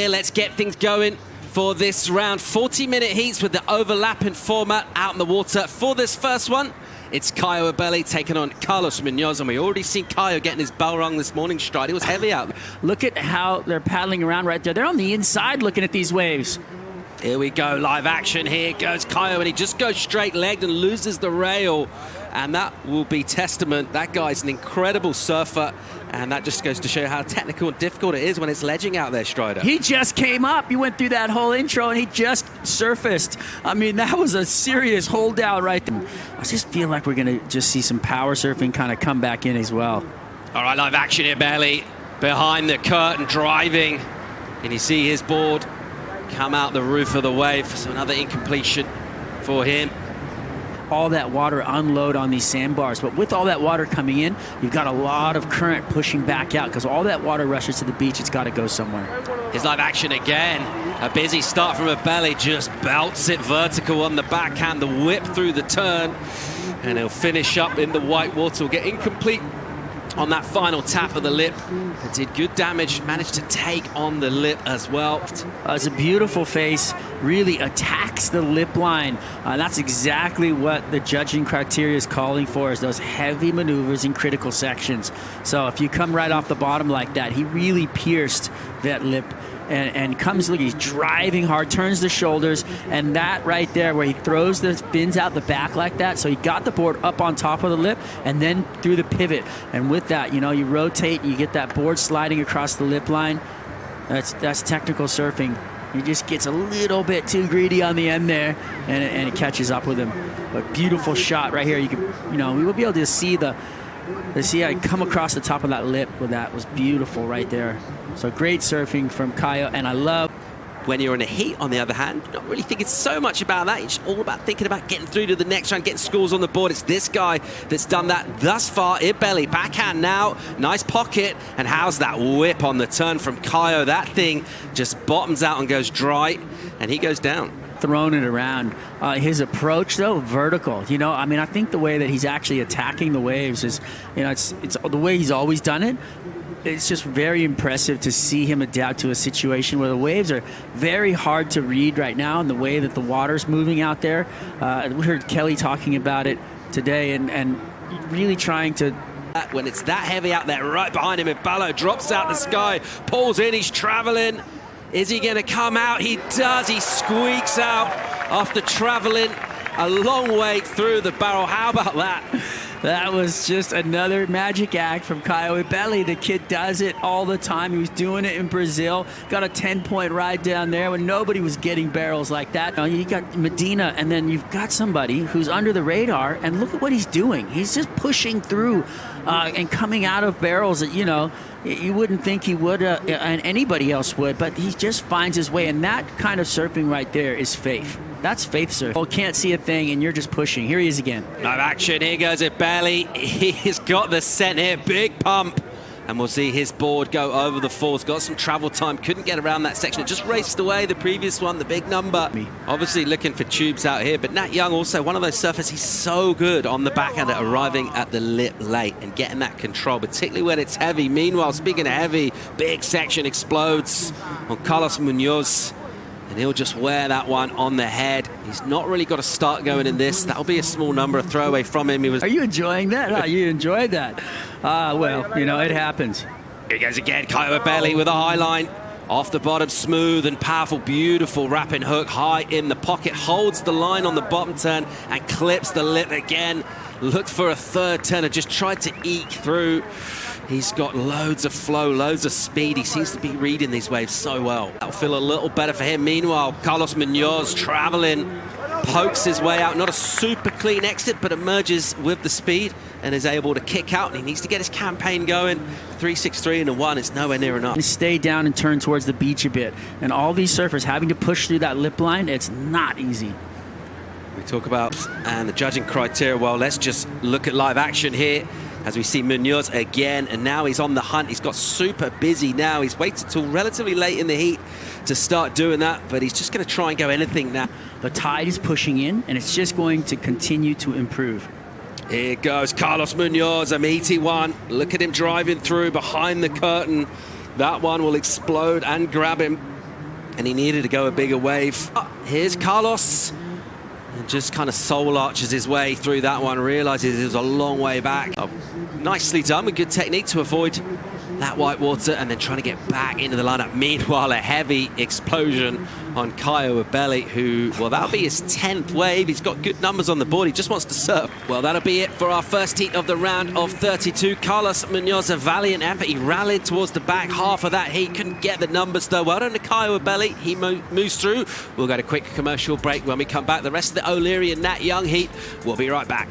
Here, let's get things going for this round. 40-minute heats with the overlapping format out in the water. For this first one, it's Caio Ibelli taking on Carlos Muñoz, and we already seen Caio getting his bell rung this morning stride. It was heavy out. Look at how they're paddling around right there. They're on the inside looking at these waves. Here we go, live action. Here goes Caio, and he just goes straight-legged and loses the rail. And that will be testament. That guy's an incredible surfer, and that just goes to show how technical and difficult it is when it's ledging out there, Strider. He just came up. He went through that whole intro, and he just surfaced. I mean, that was a serious holdout right there. I just feel like we're going to just see some power surfing kind of come back in as well. All right, live action here, Ibelli behind the curtain, driving. And you see his board come out the roof of the wave. So another incompletion for him. All that water unload on these sandbars, but with all that water coming in, you've got a lot of current pushing back out because all that water rushes to the beach. It's got to go somewhere. His live action again. A busy start from Ibelli, just belts it vertical on the backhand, the whip through the turn, and he'll finish up in the white water. Will get incomplete on that final tap of the lip. It did good damage, managed to take on the lip as well. It's a beautiful face, really attacks the lip line. That's exactly what the judging criteria is calling for, is those heavy maneuvers in critical sections. So if you come right off the bottom like that, he really pierced that lip. And comes, look, he's driving hard, turns the shoulders, and that right there where he throws the fins out the back like that, so he got the board up on top of the lip and then through the pivot. And with that, you know, you rotate, you get that board sliding across the lip line. That's technical surfing. He just gets a little bit too greedy on the end there, and it catches up with him. But beautiful shot right here. We will be able to see I come across the top of that lip with that. Was beautiful right there. So great surfing from Caio, and I love. When you're in a heat, on the other hand, you're not really thinking so much about that. It's all about thinking about getting through to the next round, getting scores on the board. It's this guy that's done that thus far. Ibelli, backhand now, nice pocket, and how's that whip on the turn from Caio? That thing just bottoms out and goes dry, and he goes down. Throwing it around. His approach, though, vertical. You know, I mean, I think the way that he's actually attacking the waves is, you know, it's the way he's always done it. It's just very impressive to see him adapt to a situation where the waves are very hard to read right now, and the way that the water's moving out there. We heard Kelly talking about it today, and really trying to. When it's that heavy out there, right behind him, Ibelli drops out the sky, pulls in, he's traveling. Is he going to come out? He does. He squeaks out after traveling a long way through the barrel. How about that? That was just another magic act from Caio Ibelli. The kid does it all the time. He was doing it in Brazil. Got a 10-point ride down there when nobody was getting barrels like that. You got Medina, and then you've got somebody who's under the radar, and look at what he's doing. He's just pushing through and coming out of barrels that, you know, you wouldn't think he would, and anybody else would, but he just finds his way, and that kind of surfing right there is faith. That's faith surf. Oh, can't see a thing, and you're just pushing. Here he is again. Live action. Here goes Ibelli. He's got the scent here. Big pump. And we'll see his board go over the falls. Got some travel time. Couldn't get around that section. It just raced away. The previous one, the big number. Obviously looking for tubes out here. But Nat Young also, one of those surfers, he's so good on the backhand at arriving at the lip late and getting that control, particularly when it's heavy. Meanwhile, speaking of heavy, big section explodes on Carlos Muñoz. And he'll just wear that one on the head. He's not really got a start going in this. That'll be a small number, a throwaway from him. Are you enjoying that? You enjoyed that? Well, you know, it happens. Here he goes again, Caio Ibelli with a high line. Off the bottom, smooth and powerful, beautiful wrapping hook, high in the pocket. Holds the line on the bottom turn and clips the lip again. Looked for a third turn and just tried to eke through. He's got loads of flow, loads of speed. He seems to be reading these waves so well. That'll feel a little better for him. Meanwhile, Carlos Muñoz traveling, pokes his way out. Not a super clean exit, but emerges with the speed and is able to kick out. And he needs to get his campaign going. 3.63 and a 1 is nowhere near enough. Stay down and turn towards the beach a bit. And all these surfers having to push through that lip line, it's not easy. We talk about and the judging criteria. Well, let's just look at live action here. As we see Muñoz again, and now he's on the hunt. He's got super busy now. He's waited till relatively late in the heat to start doing that, but he's just going to try and go anything now. The tide is pushing in, and it's just going to continue to improve. Here goes Carlos Muñoz, a meaty one. Look at him driving through behind the curtain. That one will explode and grab him. and he needed to go a bigger wave. Here's Carlos. And just kind of soul arches his way through that one, realizes it was a long way back. Oh, nicely done with good technique to avoid that white water and then trying to get back into the lineup. Meanwhile, a heavy explosion on Caio Ibelli, who, well, that'll be his 10th wave. He's got good numbers on the board. He just wants to surf. Well, that'll be it for our first heat of the round of 32. Carlos Muñoz, a valiant effort. He rallied towards the back half of that heat. Couldn't get the numbers, though. Well done to Caio Ibelli. He moves through. We'll go to a quick commercial break. When we come back, the rest of the O'Leary and Nat Young heat. We'll be right back.